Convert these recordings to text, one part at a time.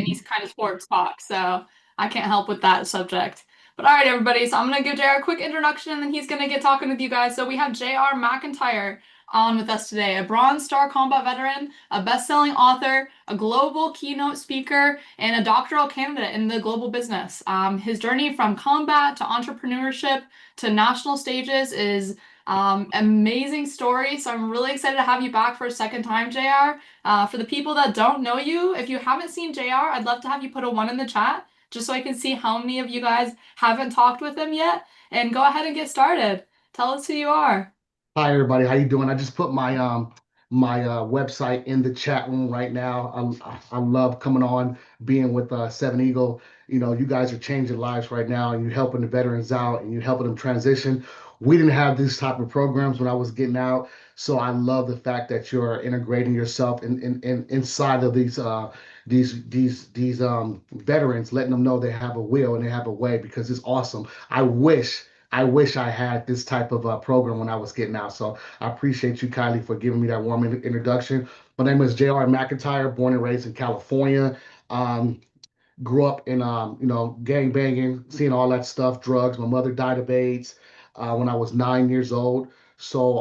any kind of sports talk, so I can't help with that subject. But all right, everybody, so I'm gonna give JR a quick introduction and then he's gonna get talking with you guys. So we have JR McIntyre on with us today, a Bronze Star combat veteran, a best-selling author, a global keynote speaker, and a doctoral candidate in the global business. His journey from combat to entrepreneurship to national stages is amazing story. So I'm really excited to have you back for a second time, JR. For the people that don't know you, if you haven't seen JR, I'd love to have you put a one in the chat just so I can see how many of you guys haven't talked with him yet. And go ahead and get started. Tell us who you are. Hi everybody, how you doing? I just put my website in the chat room right now. I love coming on, being with Seven Eagle. You know, you guys are changing lives right now, and you're helping the veterans out, and you're helping them transition. We didn't have these type of programs when I was getting out, so I love the fact that you're integrating yourself inside of these veterans, letting them know they have a will and they have a way because it's awesome. I wish I had this type of program when I was getting out. So I appreciate you, Kylie, for giving me that warm introduction. My name is JayR McIntyre, born and raised in California. Um, Grew up in gang banging, seeing all that stuff, drugs. My mother died of AIDS when I was 9 years old. So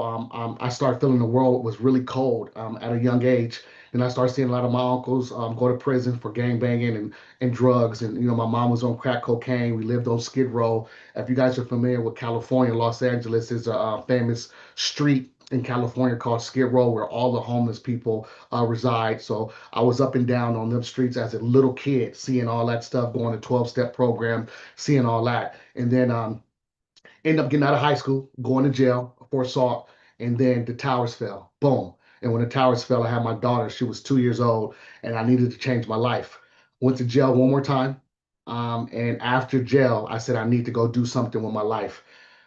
I started feeling the world was really cold at a young age. And I started seeing a lot of my uncles go to prison for gang banging and drugs. And my mom was on crack cocaine. We lived on Skid Row. If you guys are familiar with California, Los Angeles is a famous street in California called Skid Row, where all the homeless people reside. So I was up and down on them streets as a little kid, seeing all that stuff, going to 12-step program, seeing all that. And then ended up getting out of high school, going to jail for assault, and then the towers fell. Boom. And when the towers fell, I had my daughter. She was 2 years old, and I needed to change my life. Went to jail one more time. And after jail, I said, I need to go do something with my life.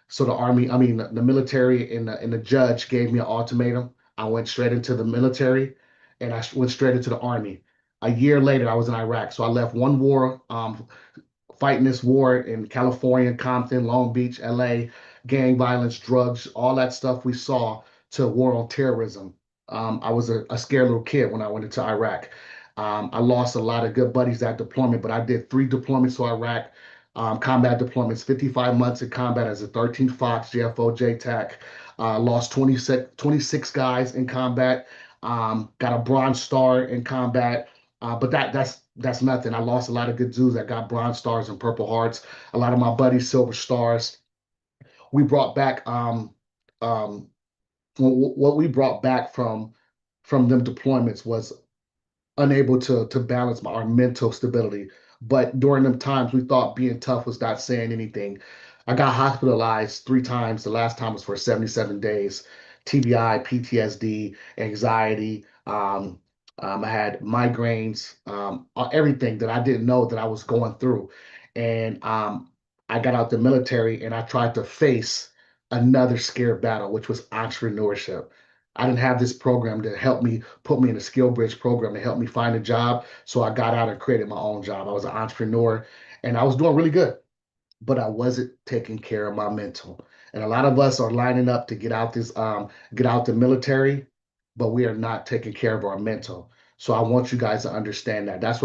So the military and the judge gave me an ultimatum. I went straight into the military and I went straight into the army. A year later, I was in Iraq. So I left one war, fighting this war in California, Compton, Long Beach, LA, gang violence, drugs, all that stuff we saw, to war on terrorism. I was a scared little kid when I went into Iraq. I lost a lot of good buddies that deployment, but I did 3 deployments to Iraq, combat deployments, 55 months in combat as a 13th Fox, JFO, JTAC. Lost 26 guys in combat, got a Bronze Star in combat. But that's nothing. I lost a lot of good dudes that got Bronze Stars and Purple Hearts. A lot of my buddies, Silver Stars. We brought back um, what we brought back from them deployments was unable to balance our mental stability. But during them times, we thought being tough was not saying anything. I got hospitalized 3 times. The last time was for 77 days. TBI, PTSD, anxiety. I had migraines, everything that I didn't know that I was going through. And I got out the military and I tried to face another scare battle, which was entrepreneurship. I didn't have this program to help me put me in a skill bridge program to help me find a job. So I got out and created my own job. I was an entrepreneur and I was doing really good, but I wasn't taking care of my mental. And a lot of us are lining up to get out the military, but we are not taking care of our mental. So I want you guys to understand that. That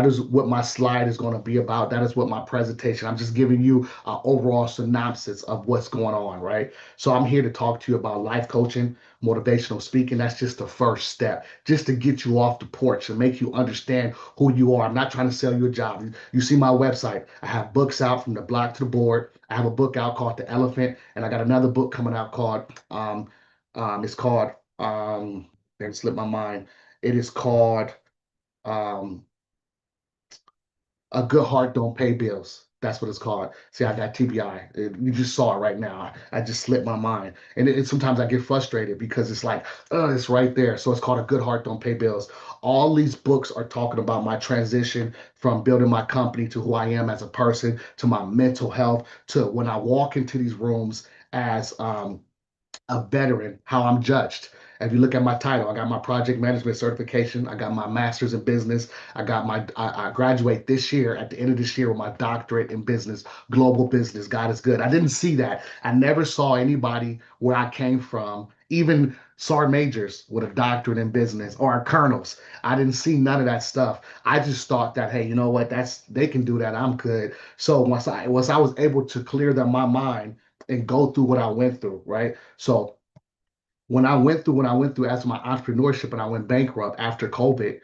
is what my slide is going to be about. That is what my presentation. I'm just giving you an overall synopsis of what's going on, right? So I'm here to talk to you about life coaching, motivational speaking. That's just the first step, just to get you off the porch and make you understand who you are. I'm not trying to sell you a job. You see my website. I have books out from the block to the board. I have a book out called The Elephant, and I got another book coming out called it's called it slipped my mind. It is called um A Good Heart Don't Pay Bills. That's what it's called. See, I got TBI. You just saw it right now. I just slipped my mind. And sometimes I get frustrated because it's like, oh, it's right there. So it's called A Good Heart Don't Pay Bills. All these books are talking about my transition from building my company to who I am as a person, to my mental health, to when I walk into these rooms as a veteran, how I'm judged. If you look at my title, I got my project management certification. I got my master's in business. I graduate this year at the end of this year with my doctorate in business, global business. God is good. I didn't see that. I never saw anybody where I came from, even sergeant majors with a doctorate in business or colonels. I didn't see none of that stuff. I just thought that, hey, you know what? They can do that. I'm good. So once I was able to clear my mind and go through what I went through, right? So when I went through as my entrepreneurship and I went bankrupt after COVID,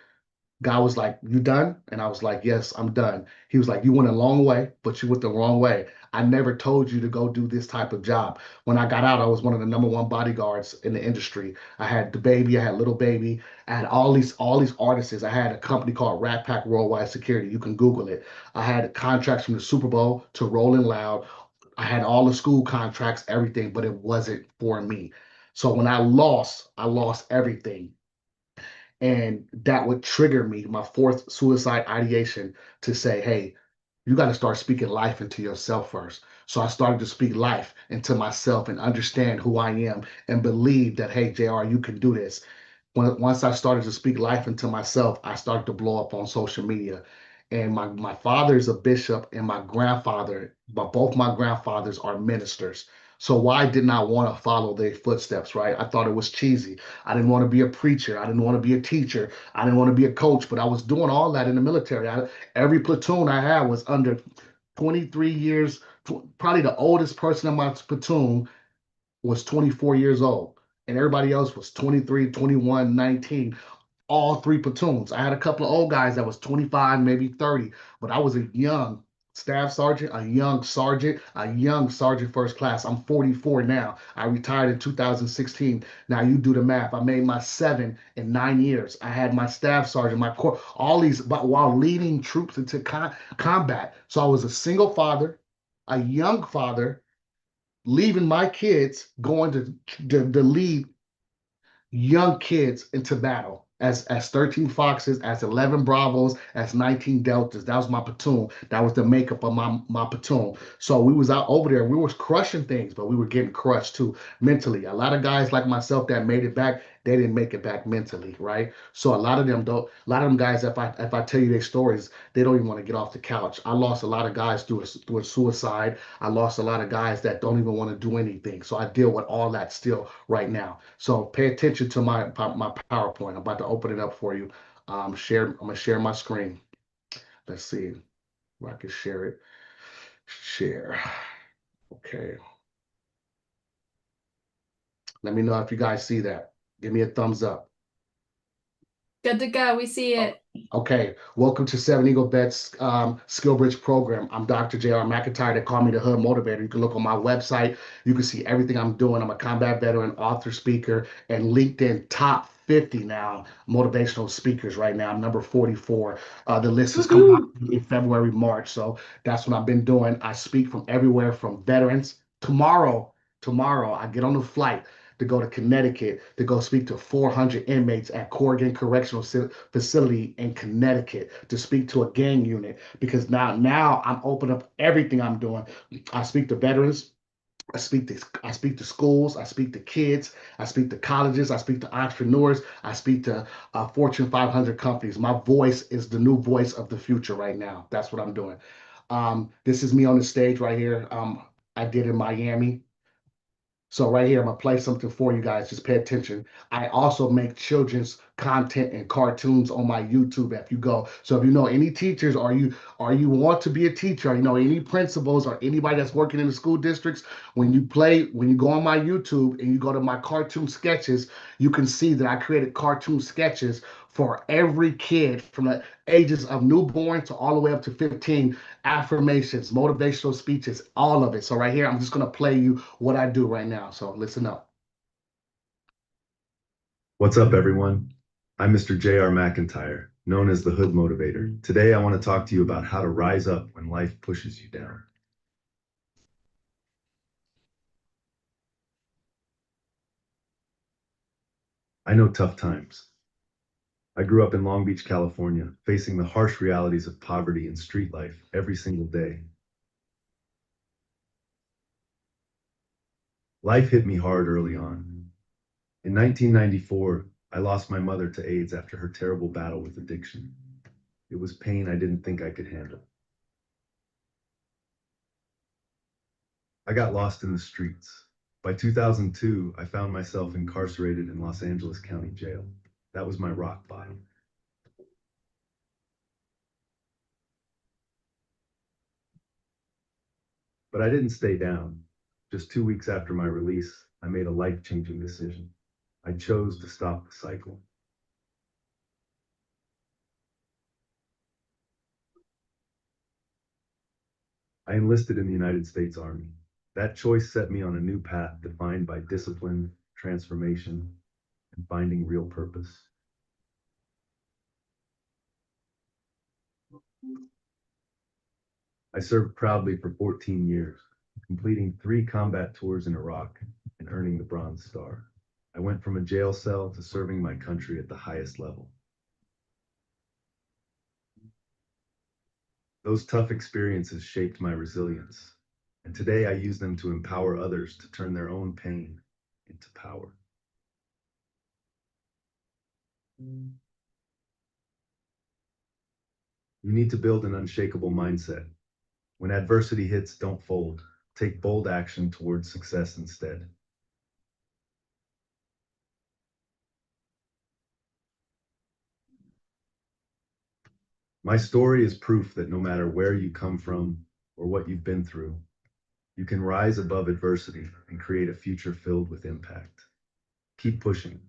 God was like, "You done?" And I was like, "Yes, I'm done." He was like, "You went a long way, but you went the wrong way. I never told you to go do this type of job." When I got out, I was one of the number one bodyguards in the industry. I had the baby, I had little baby, I had all these artists. I had a company called Rat Pack Worldwide Security. You can Google it. I had contracts from the Super Bowl to Rolling Loud. I had all the school contracts, everything, but it wasn't for me. So when I lost everything, and that would trigger me, my fourth suicide ideation, to say, hey, you got to start speaking life into yourself first. So I started to speak life into myself and understand who I am and believe that, hey, JR, you can do this. Once I started to speak life into myself, I started to blow up on social media. And my father is a bishop, and my grandfather, but both my grandfathers are ministers. So why didn't I want to follow their footsteps, right? I thought it was cheesy. I didn't want to be a preacher. I didn't want to be a teacher. I didn't want to be a coach, but I was doing all that in the military. Every platoon I had was under 23 years. Probably the oldest person in my platoon was 24 years old, and everybody else was 23, 21, 19. All three platoons. I had a couple of old guys that was 25, maybe 30, but I was a young staff sergeant, a young sergeant first class. I'm 44 now. I retired in 2016. Now you do the math. I made my 7 in 9 years. I had my staff sergeant, my corps, all these, but while leading troops into combat. So I was a single father, a young father, leaving my kids going to lead young kids into battle as 13 Foxes, as 11 Bravos, as 19 Deltas. That was my platoon. That was the makeup of my platoon. So we was out over there. We was crushing things, but we were getting crushed too mentally. A lot of guys like myself that made it back, they didn't make it back mentally, right? So a lot of them don't. A lot of them guys, if I tell you their stories, they don't even want to get off the couch. I lost a lot of guys through a suicide. I lost a lot of guys that don't even want to do anything. So I deal with all that still right now. So pay attention to my PowerPoint. I'm about to open it up for you. I'm gonna share my screen. Let's see if I can share it. Share. Okay. Let me know if you guys see that. Give me a thumbs up. Good to go. We see Oh, it. okay, welcome to Seven Eagle Bets Skill Bridge Program. I'm Dr. JayR McIntyre. They call me the Hood Motivator. You can look on my website. You can see everything I'm doing. I'm a combat veteran, author, speaker, and LinkedIn top 50 now motivational speakers right now. I'm number 44. The list is coming out Woohoo! in February, March. So that's what I've been doing. I speak from everywhere from veterans. Tomorrow, I get on the flight to go to Connecticut to go speak to 400 inmates at Corrigan Correctional Facility in Connecticut to speak to a gang unit because now I'm opening up everything I'm doing. I speak to veterans. I speak to schools. I speak to kids. I speak to colleges. I speak to entrepreneurs. I speak to Fortune 500 companies. My voice is the new voice of the future right now. That's what I'm doing. This is me on the stage right here. I did in Miami. So right here, I'm gonna play something for you guys. Just pay attention. I also make children's content and cartoons on my YouTube. If you go, so if you know any teachers, or you want to be a teacher, or you know any principals or anybody that's working in the school districts, when you go on my YouTube and you go to my cartoon sketches, you can see that I created cartoon sketches for every kid from the ages of newborn to all the way up to 15, affirmations, motivational speeches, all of it. So right here, I'm just going to play you what I do right now. So listen up. What's up, everyone? I'm Mr. JayR McIntyre, known as the Hood Motivator. Today, I want to talk to you about how to rise up when life pushes you down. I know tough times. I grew up in Long Beach, California, facing the harsh realities of poverty and street life every single day. Life hit me hard early on. In 1994, I lost my mother to AIDS after her terrible battle with addiction. It was pain I didn't think I could handle. I got lost in the streets. By 2002, I found myself incarcerated in Los Angeles County Jail. That was my rock bottom. But I didn't stay down. Just 2 weeks after my release, I made a life-changing decision. I chose to stop the cycle. I enlisted in the United States Army. That choice set me on a new path defined by discipline, transformation, and finding real purpose. I served proudly for 14 years, completing 3 combat tours in Iraq and earning the Bronze Star. I went from a jail cell to serving my country at the highest level. Those tough experiences shaped my resilience, and today I use them to empower others to turn their own pain into power. You need to build an unshakable mindset. When adversity hits, don't fold. Take bold action towards success instead. My story is proof that no matter where you come from or what you've been through, you can rise above adversity and create a future filled with impact. Keep pushing.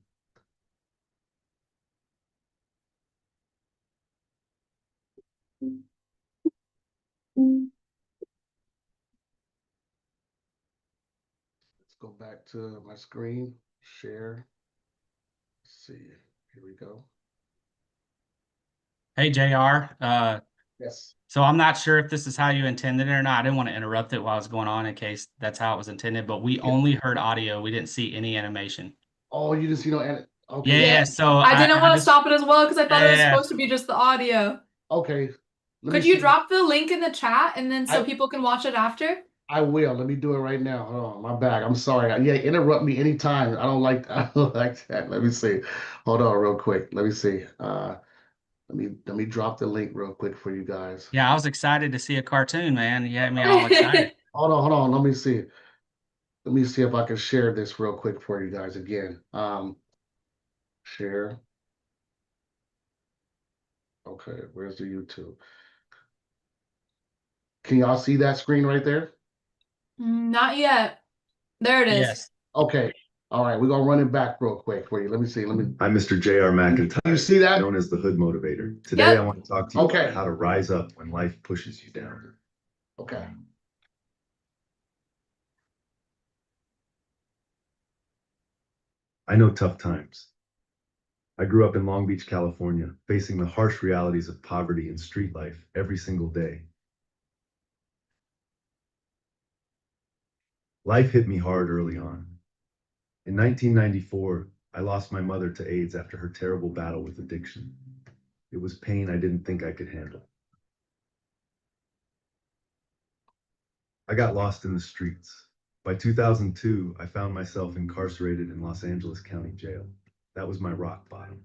Let's go back to my screen, share. Let's see, here we go. Hey, JR. Yes. So I'm not sure if this is how you intended it or not. I didn't want to interrupt it while I was going on in case that's how it was intended, but we only heard audio. We didn't see any animation. Oh, you just, Yeah, okay. yeah. So I didn't want to just stop it as well because I thought it was Yeah. supposed to be just the audio. Okay. Let Could me you see. drop the link in the chat and then so I- people can watch it after? I will. Let me do it right now. Hold on, my bad. I'm sorry. Yeah, interrupt me anytime. I don't like that. Let me see. Hold on real quick. Let me see. Let me drop the link real quick for you guys. Yeah, I was excited to see a cartoon, man. You had me all excited. Hold on. Let me see. Let me see if I can share this real quick for you guys again. Share. Okay, where's the YouTube? Can y'all see that screen right there? Not yet. There it is. Yes. Okay. All right, we're gonna run it back real quick for you. Let me see. I'm Mr. JayR McIntyre. You see that? Known as the Hood Motivator. Today, Yep. I want to talk to you Okay. about how to rise up when life pushes you down. Okay. I know tough times. I grew up in Long Beach, California, facing the harsh realities of poverty and street life every single day. Life hit me hard early on. In 1994, I lost my mother to AIDS after her terrible battle with addiction. It was pain I didn't think I could handle. I got lost in the streets. By 2002, I found myself incarcerated in Los Angeles County Jail. That was my rock bottom.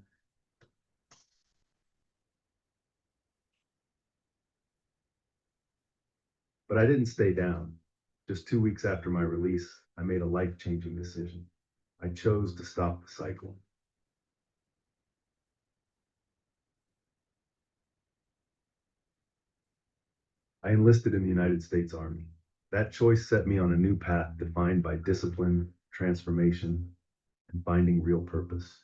But I didn't stay down. Just 2 weeks after my release, I made a life-changing decision. I chose to stop the cycle. I enlisted in the United States Army. That choice set me on a new path defined by discipline, transformation, and finding real purpose.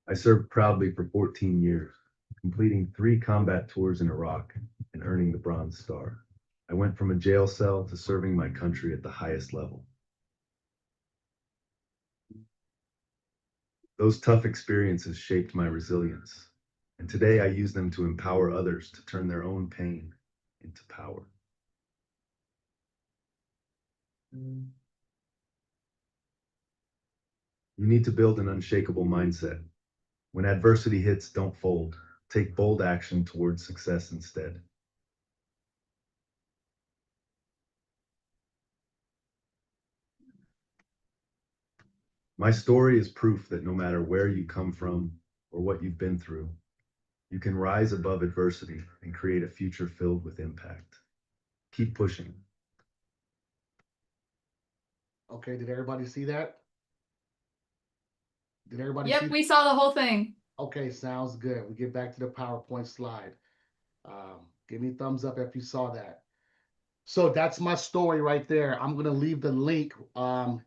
I served proudly for 14 years, completing 3 combat tours in Iraq and earning the Bronze Star. I went from a jail cell to serving my country at the highest level. Those tough experiences shaped my resilience, and today I use them to empower others to turn their own pain into power. You need to build an unshakable mindset. When adversity hits, don't fold. Take bold action towards success instead. My story is proof that no matter where you come from or what you've been through, You can rise above adversity and create a future filled with impact. Keep pushing. Okay, did everybody see that? Did everybody Yep, see we saw the whole thing. Okay, sounds good. We get back to the PowerPoint slide. Give me a thumbs up if you saw that. So that's my story right there. I'm gonna leave the link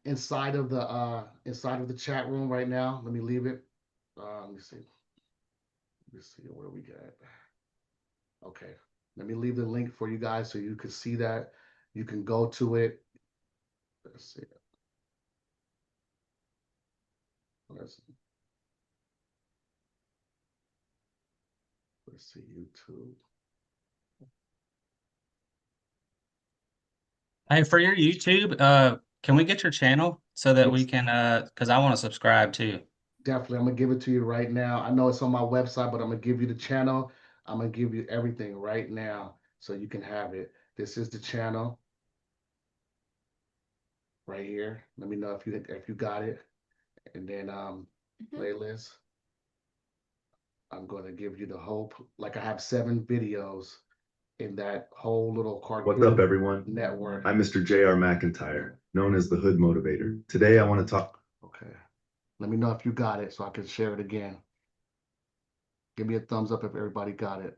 inside of the chat room right now. Let me leave it. Let me see. Let's see where we got. Okay, let me leave the link for you guys so you can see that. You can go to it. Let's see. Let's see YouTube. Hey, for your YouTube, can we get your channel so that we can, because I want to subscribe too. Definitely, I'm gonna give it to you right now. I know it's on my website, but I'm gonna give you the channel. I'm gonna give you everything right now so you can have it. This is the channel right here. Let me know if you got it. And then playlist. I'm gonna give you the whole, like I have 7 videos in that whole little cartoon. What's up, everyone? Network. I'm Mr. JayR McIntyre, known as the Hood Motivator. Today, I want to talk. Okay. Let me know if you got it so I can share it again. Give me a thumbs up if everybody got it.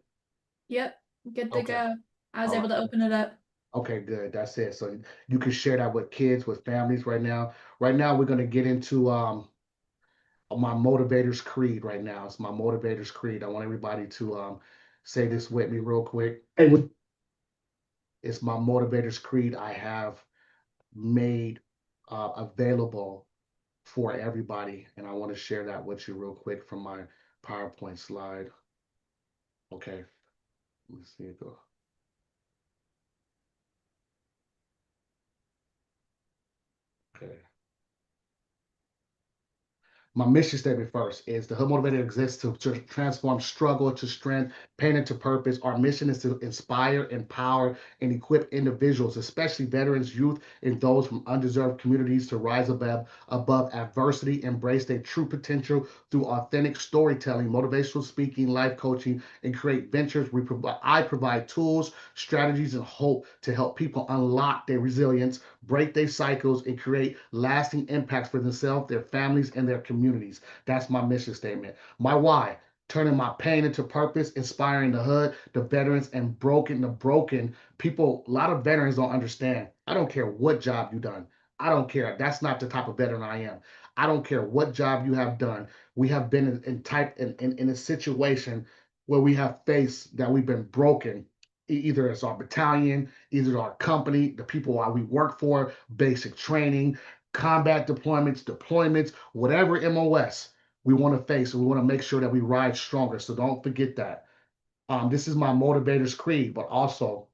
Yep, good to Okay. go. I was All able to open it up. Okay, good. That's it. So you can share that with kids, with families right now. Right now, we're gonna get into my motivators creed right now. It's my motivators creed. I want everybody to say this with me real quick. It's my motivators creed I have made available for everybody, and I want to share that with you real quick from my PowerPoint slide. Okay, let me see it go. Okay. My mission statement first is the Hood Motivator exists to transform struggle to strength, pain into purpose. Our mission is to inspire, empower, and equip individuals, especially veterans, youth, and those from undeserved communities to rise above adversity, embrace their true potential through authentic storytelling, motivational speaking, life coaching, and create ventures. I provide tools, strategies, and hope to help people unlock their resilience, break their cycles, and create lasting impacts for themselves, their families, and their communities. That's my mission statement. My why: turning my pain into purpose, inspiring the hood, the veterans, and the broken people. A lot of veterans don't understand. I don't care what job you done. I don't care. That's not the type of veteran I am. I don't care what job you have done. We have been in a situation where we have faced that we've been broken. Either it's our battalion, either our company, the people we work for, basic training, combat deployments, whatever MOS we want to face, and we want to make sure that we rise stronger. So don't forget that. This is my motivators creed, but also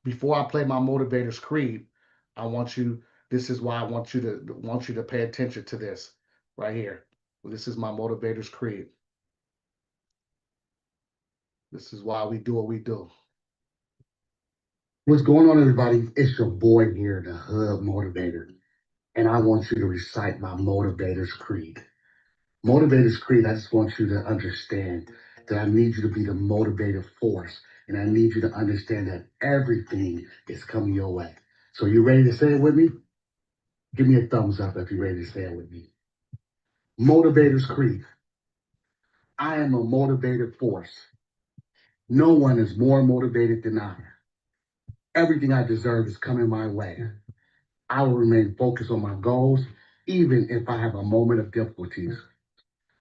before I play my motivators creed, I want you. This is why I want you to pay attention to this right here. This is my motivators creed. This is why we do what we do. What's going on, everybody? It's your boy here, the Hood Motivator, and I want you to recite my motivators creed. Motivators creed, I just want you to understand that I need you to be the motivative force, and I need you to understand that everything is coming your way. So you ready to say it with me? Give me a thumbs up if you're ready to say it with me. Motivators creed. I am a motivated force. No one is more motivated than I. Everything I deserve is coming my way. I will remain focused on my goals, even if I have a moment of difficulties.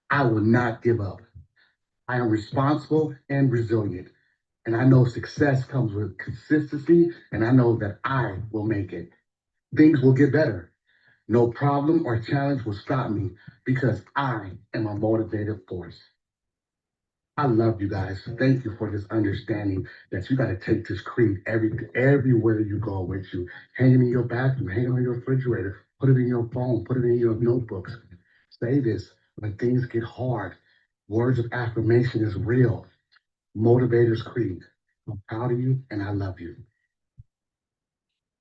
I will not give up. I am responsible and resilient. And I know success comes with consistency, and I know that I will make it. Things will get better. No problem or challenge will stop me because I am a motivated force. I love you guys. Thank you for this understanding that you got to take this creed everywhere you go with you. Hang it in your bathroom, hang it on your refrigerator, put it in your phone, put it in your notebooks. Say this when things get hard. Words of affirmation is real. Motivators creed. I'm proud of you and I love you.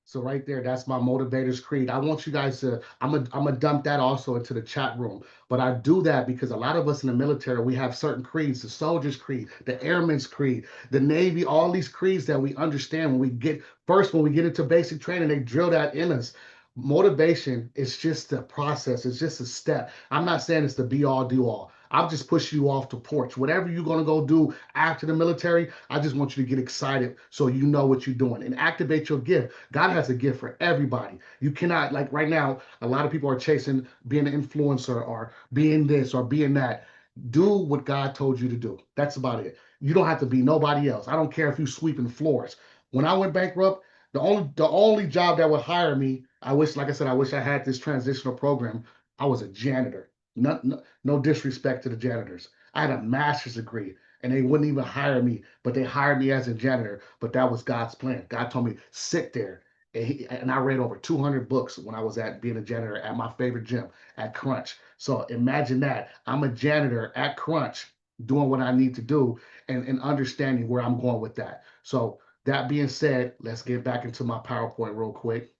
So right there, that's my motivators creed. I want you guys to, I'm gonna dump that also into the chat room. But I do that because a lot of us in the military, we have certain creeds, the soldier's creed, the airman's creed, the Navy, all these creeds that we understand when we get into basic training, they drill that in us. Motivation is just a process, it's just a step. I'm not saying it's the be all do all. I'll just push you off the porch. Whatever you're gonna go do after the military, I just want you to get excited so you know what you're doing and activate your gift. God has a gift for everybody. You cannot, like right now, a lot of people are chasing being an influencer or being this or being that. Do what God told you to do. That's about it. You don't have to be nobody else. I don't care if you sweeping floors. When I went bankrupt, the only job that would hire me, I wish, like I said, I wish I had this transitional program. I was a janitor. No disrespect to the janitors. I had a master's degree and they wouldn't even hire me, but they hired me as a janitor. But that was God's plan. God told me, sit there. And I read over 200 books when I was at being a janitor at my favorite gym at Crunch. So imagine that. I'm a janitor at Crunch doing what I need to do and understanding where I'm going with that. So that being said, let's get back into my PowerPoint real quick.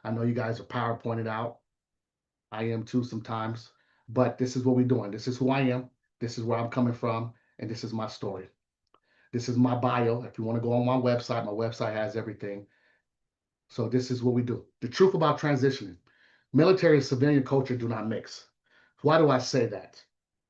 I know you guys are PowerPointed out. I am too sometimes, but this is what we're doing. This is who I am. This is where I'm coming from, and this is my story. This is my bio. If you want to go on my website has everything. So this is what we do. The truth about transitioning. Military and civilian culture do not mix. Why do I say that?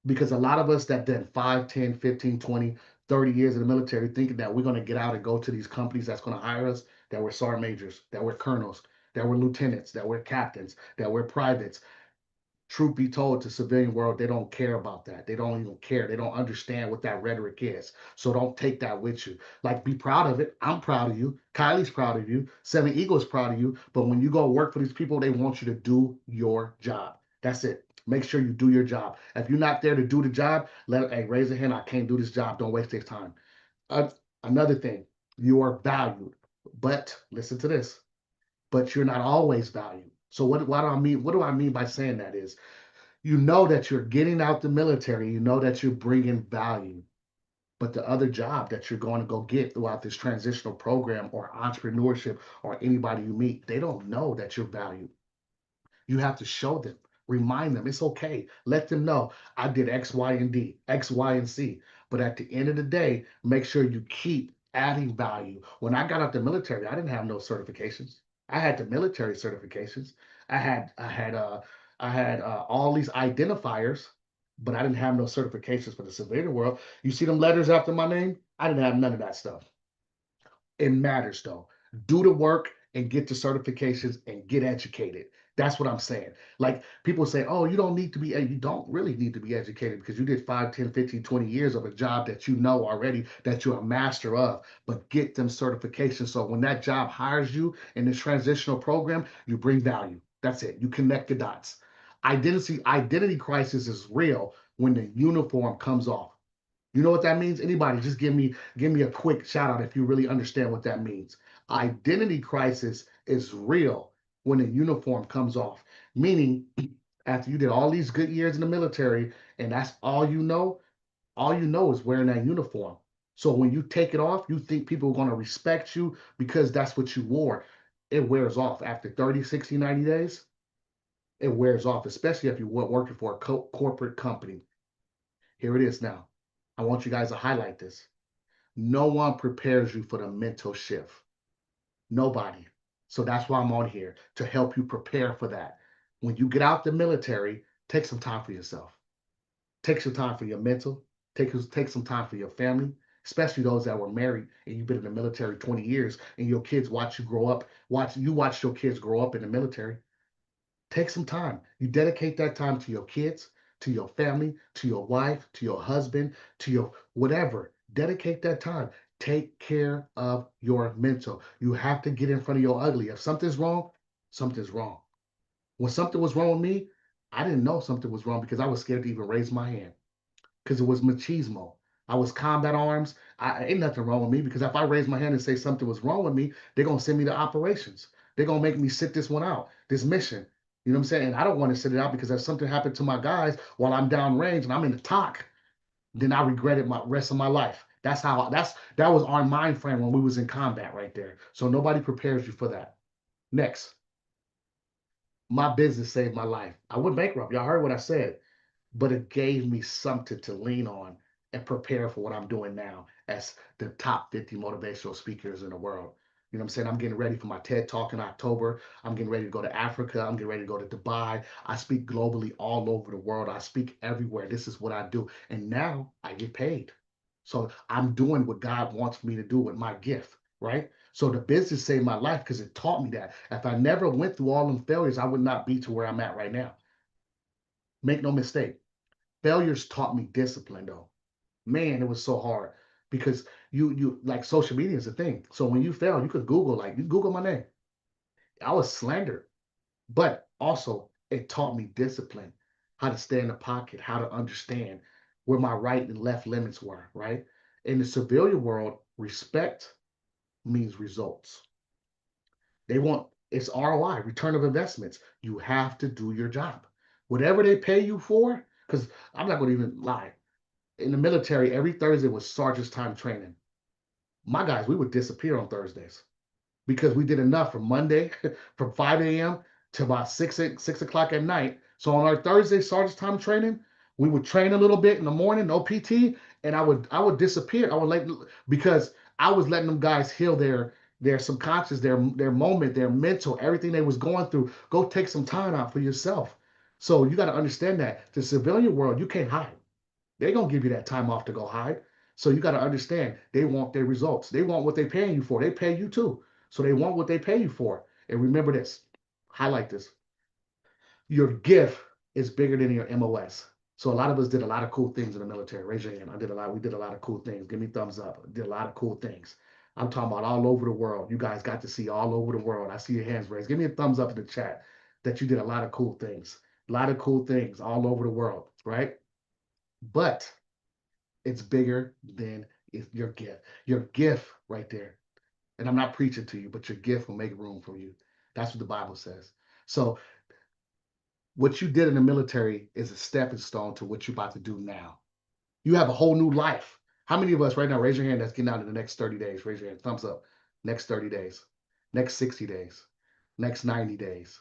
Because a lot of us that did 5, 10, 15, 20, 30 years in the military thinking that we're going to get out and go to these companies that's going to hire us, that we're sergeant majors, that we're colonels, that we're lieutenants, that we're captains, that we're privates. Truth be told, to civilian world, they don't care about that. They don't even care. They don't understand what that rhetoric is. So don't take that with you. Like, be proud of it. I'm proud of you. Kylie's proud of you. Seven Eagles proud of you. But when you go work for these people, they want you to do your job. That's it. Make sure you do your job. If you're not there to do the job, raise a hand. I can't do this job. Don't waste their time. Uh, Another thing, you are valued. But listen to this. But you're not always valued. So what do I mean? What do I mean by saying that is, you know that you're getting out the military, you know that you're bringing value, but the other job that you're going to go get throughout this transitional program or entrepreneurship or anybody you meet, they don't know that you're valued. You have to show them, remind them it's okay. Let them know I did X, Y, and D, X, Y, and C. But at the end of the day, make sure you keep adding value. When I got out the military, I didn't have no certifications. I had the military certifications. I had all these identifiers, but I didn't have no certifications for the civilian world. You see them letters after my name? I didn't have none of that stuff. It matters though. Do the work and get the certifications and get educated. That's what I'm saying. Like, people say, oh, you don't need to be, you don't really need to be educated because you did 5, 10, 15, 20 years of a job that you know already, that you're a master of. But get them certifications. So when that job hires you in this transitional program, you bring value. That's it. You connect the dots. Identity crisis is real when the uniform comes off. You know what that means? Anybody, just give me a quick shout out if you really understand what that means. Identity crisis is real when the uniform comes off. Meaning, after you did all these good years in the military and that's all you know is wearing that uniform. So when you take it off, you think people are going to respect you because that's what you wore. It wears off after 30, 60, 90 days. It wears off, especially if you're working for a corporate company. Here it is now. I want you guys to highlight this. No one prepares you for the mental shift. Nobody. So that's why I'm on here, to help you prepare for that. When you get out the military, take some time for yourself. Take some time for your mental. Take some time for your family, especially those that were married and you've been in the military 20 years and your kids watch you grow up. Watch your kids grow up in the military. Take some time. You dedicate that time to your kids, to your family, to your wife, to your husband, to your whatever. Dedicate that time. Take care of your mental. You have to get in front of your ugly. If something's wrong, something's wrong. When something was wrong with me, I didn't know something was wrong because I was scared to even raise my hand because it was machismo. I was combat arms. Ain't nothing wrong with me because if I raise my hand and say something was wrong with me, they're gonna send me to operations. They're gonna make me sit this one out, this mission. You know what I'm saying? And I don't want to sit it out because if something happened to my guys while I'm downrange and I'm in the talk, then I regret it my rest of my life. That was our mind frame when we was in combat right there. So nobody prepares you for that. Next, my business saved my life. I went bankrupt. Y'all heard what I said, but it gave me something to lean on and prepare for what I'm doing now as the top 50 motivational speakers in the world. You know what I'm saying? I'm getting ready for my TED Talk in October. I'm getting ready to go to Africa. I'm getting ready to go to Dubai. I speak globally all over the world. I speak everywhere. This is what I do. And now I get paid. So I'm doing what God wants me to do with my gift, right? So the business saved my life because it taught me that. If I never went through all them failures, I would not be to where I'm at right now. Make no mistake. Failures taught me discipline though. Man, it was so hard because you like social media is a thing. So when you fail, you could Google, like you Google my name. I was slandered, but also it taught me discipline, how to stay in the pocket, how to understand where my right and left limits were, right? In the civilian world, respect means results. They want it's ROI, return of investments. You have to do your job. Whatever they pay you for, because I'm not going to even lie. In the military, every Thursday was sergeant's time training. My guys, we would disappear on Thursdays because we did enough from Monday from 5 a.m. to about 6 o'clock at night. So on our Thursday sergeant's time training, we would train a little bit in the morning, no PT, and I would disappear. I would because I was letting them guys heal their subconscious, their moment, their mental, everything they was going through. Go take some time out for yourself. So you got to understand that the civilian world, you can't hide. They're going to give you that time off to go hide. So you got to understand they want their results. They want what they're paying you for. They pay you too. So they want what they pay you for. And remember this, highlight this. Your gift is bigger than your MOS. So a lot of us did a lot of cool things in the military. Raise your hand. We did a lot of cool things. Give me thumbs up. Did a lot of cool things. I'm talking about all over the world. You guys got to see all over the world. I see your hands raised. Give me a thumbs up in the chat that you did a lot of cool things. A lot of cool things all over the world, right? But it's bigger than your gift. Your gift right there. And I'm not preaching to you, but your gift will make room for you. That's what the Bible says. So what you did in the military is a stepping stone to what you're about to do now. You have a whole new life. How many of us right now, raise your hand, that's getting out in the next 30 days? Raise your hand, thumbs up. Next 30 days, next 60 days, next 90 days,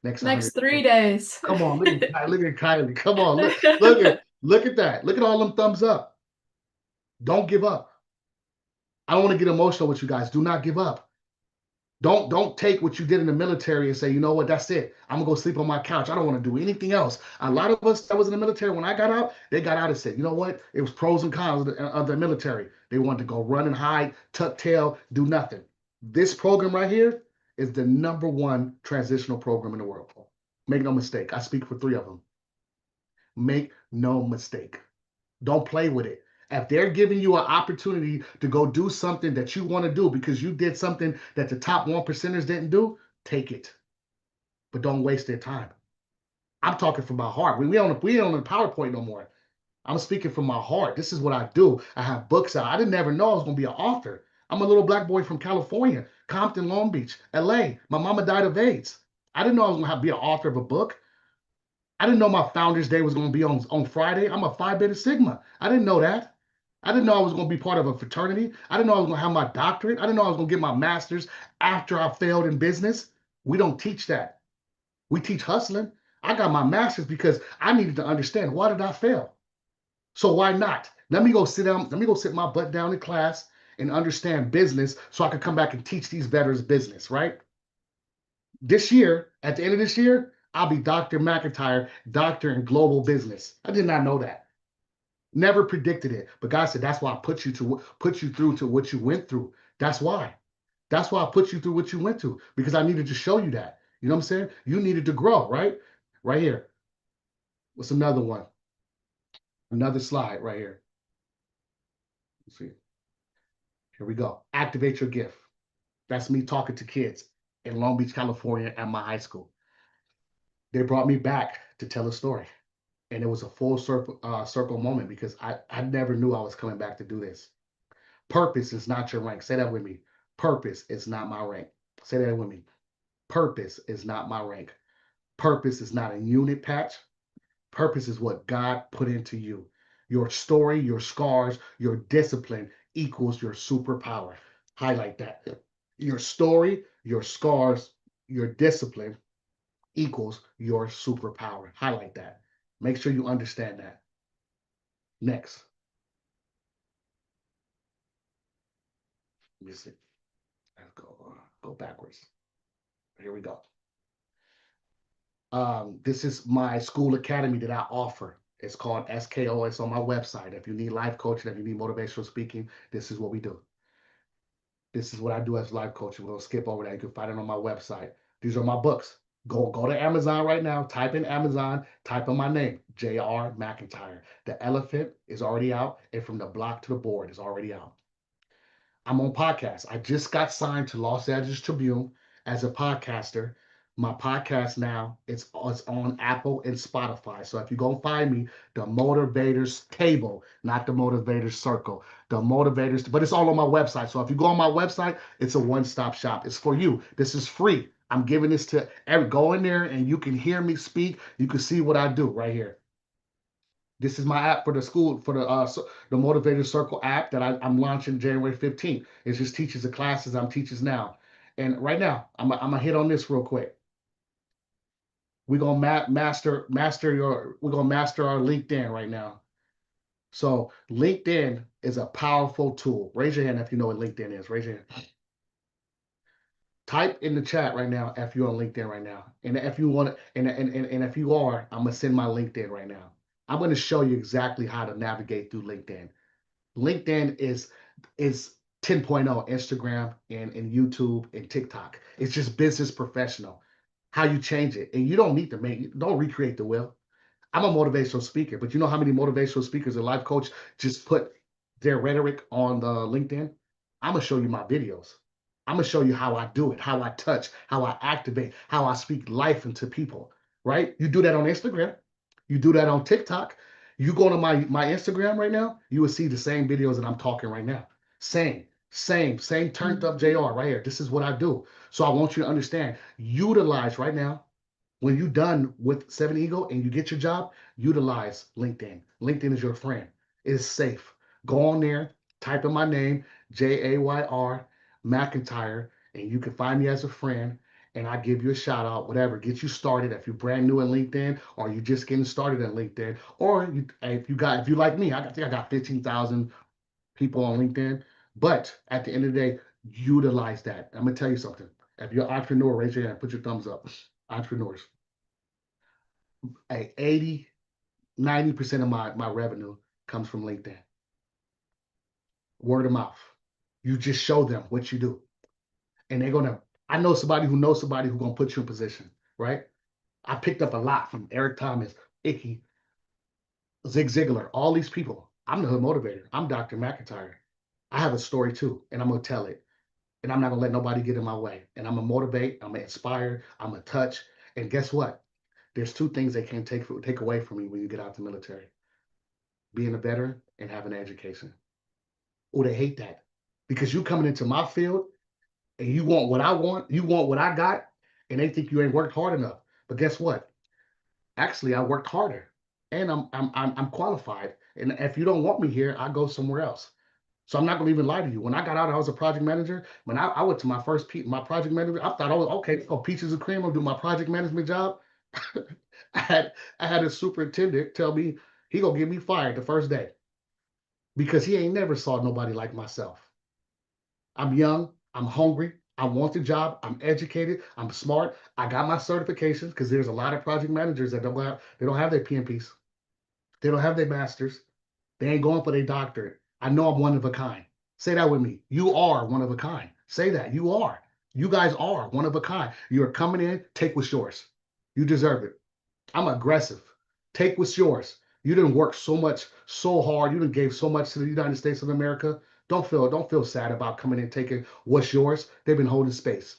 next 100 Next 3 days. Come on, look at Kylie. Come on, look at that. Look at all them thumbs up. Don't give up. I don't want to get emotional with you guys. Do not give up. Don't take what you did in the military and say, you know what, that's it. I'm gonna go sleep on my couch. I don't want to do anything else. A lot of us that was in the military, when I got out, they got out and said, you know what? It was pros and cons of the military. They wanted to go run and hide, tuck tail, do nothing. This program right here is the #1 transitional program in the world. Make no mistake. I speak for 3 of them. Make no mistake. Don't play with it. If they're giving you an opportunity to go do something that you want to do because you did something that the top 1%ers didn't do, take it. But don't waste their time. I'm talking from my heart. We ain't on the PowerPoint no more. I'm speaking from my heart. This is what I do. I have books out. I didn't ever know I was going to be an author. I'm a little black boy from California, Compton, Long Beach, LA. My mama died of AIDS. I didn't know I was going to be an author of a book. I didn't know my Founders Day was going to be on Friday. I'm a Phi Beta Sigma. I didn't know that. I didn't know I was going to be part of a fraternity. I didn't know I was going to have my doctorate. I didn't know I was going to get my master's after I failed in business. We don't teach that. We teach hustling. I got my master's because I needed to understand, why did I fail? So why not? Let me go sit down. Let me go sit my butt down in class and understand business so I could come back and teach these veterans business, right? This year, at the end of this year, I'll be Dr. McIntyre, doctor in global business. I did not know that. Never predicted it. But God said, that's why I put you through to what you went through. That's why. That's why I put you through what you went through, because I needed to show you that. You know what I'm saying? You needed to grow, right? Right here. What's another one? Another slide right here. Let's see. Here we go. Activate your gift. That's me talking to kids in Long Beach, California at my high school. They brought me back to tell a story. And it was a full circle moment because I never knew I was coming back to do this. Purpose is not your rank. Say that with me. Purpose is not my rank. Say that with me. Purpose is not my rank. Purpose is not a unit patch. Purpose is what God put into you. Your story, your scars, your discipline equals your superpower. Highlight that. Your story, your scars, your discipline equals your superpower. Highlight that. Make sure you understand that. Next. Let me see. Let's go backwards. Here we go. This is my school academy that I offer. It's called SKO. It's on my website. If you need life coaching, if you need motivational speaking, this is what we do. This is what I do as life coaching. We'll skip over that. You can find it on my website. These are my books. Go to Amazon right now. Type in Amazon. Type in my name, JayR McIntyre. The Elephant is already out, and From the Block to the Board is already out. I'm on podcasts. I just got signed to Los Angeles Tribune as a podcaster. My podcast now it's on Apple and Spotify. So if you go find me, the Motivators Table, not the Motivators Circle, the Motivators, but it's all on my website. So if you go on my website, it's a one-stop shop. It's for you. This is free. I'm giving this to every. Go in there and you can hear me speak. You can see what I do right here. This is my app for the school, for the Motivator Circle app that I'm launching January 15th. It just teaches the classes I'm teaching now. And right now, I'm gonna hit on this real quick. We're gonna master our LinkedIn right now. So LinkedIn is a powerful tool. Raise your hand if you know what LinkedIn is. Raise your hand. Type in the chat right now if you're on LinkedIn right now. And if you want to, and if you are, I'm gonna send my LinkedIn right now. I'm going to show you exactly how to navigate through LinkedIn. LinkedIn is 10.0 Instagram and YouTube and TikTok. It's just business professional. How you change it. And you don't need to don't recreate the wheel. I'm a motivational speaker, but you know how many motivational speakers and life coach just put their rhetoric on the LinkedIn? I'm going to show you my videos. I'm going to show you how I do it, how I touch, how I activate, how I speak life into people, right? You do that on Instagram. You do that on TikTok. You go to my Instagram right now, you will see the same videos that I'm talking right now. Same turned up JayR right here. This is what I do. So I want you to understand, utilize right now. When you're done with 7 Ego and you get your job, utilize LinkedIn. LinkedIn is your friend. It is safe. Go on there, type in my name, JayR McIntyre, and you can find me as a friend. And I give you a shout out, whatever, get you started. If you're brand new in LinkedIn, or you're just getting started in LinkedIn, or if you like me, I think I got 15,000 people on LinkedIn. But at the end of the day, utilize that. I'm gonna tell you something. If you're an entrepreneur, raise your hand, put your thumbs up. Entrepreneurs. 80, 90% of my revenue comes from LinkedIn. Word of mouth. You just show them what you do. And I know somebody who knows somebody who's gonna put you in position, right? I picked up a lot from Eric Thomas, Icky, Zig Ziglar, all these people. I'm the hood motivator. I'm Dr. McIntyre. I have a story too, and I'm gonna tell it. And I'm not gonna let nobody get in my way. And I'm gonna motivate, I'm gonna inspire, I'm gonna touch. And guess what? There's two things they can't take away from you when you get out the military: being a veteran and having an education. Oh, they hate that because you coming into my field and you want what I want, you want what I got, and they think you ain't worked hard enough. But guess what? Actually, I worked harder, and I'm qualified. And if you don't want me here, I go somewhere else. So I'm not gonna even lie to you. When I got out, I was a project manager. When I went to my first my project manager, I thought, oh, okay, oh, peaches and cream, I'll do my project management job. I had a superintendent tell me he gonna get me fired the first day because he ain't never saw nobody like myself. I'm young, I'm hungry, I want the job, I'm educated, I'm smart, I got my certifications because there's a lot of project managers that don't have their PMPs, they don't have their masters, they ain't going for their doctorate. I know I'm one of a kind. Say that with me. You are one of a kind. Say that. You are. You guys are one of a kind. You're coming in, take what's yours. You deserve it. I'm aggressive. Take what's yours. You didn't work so hard. You didn't gave so much to the United States of America. Don't feel sad about coming in taking what's yours. They've been holding space.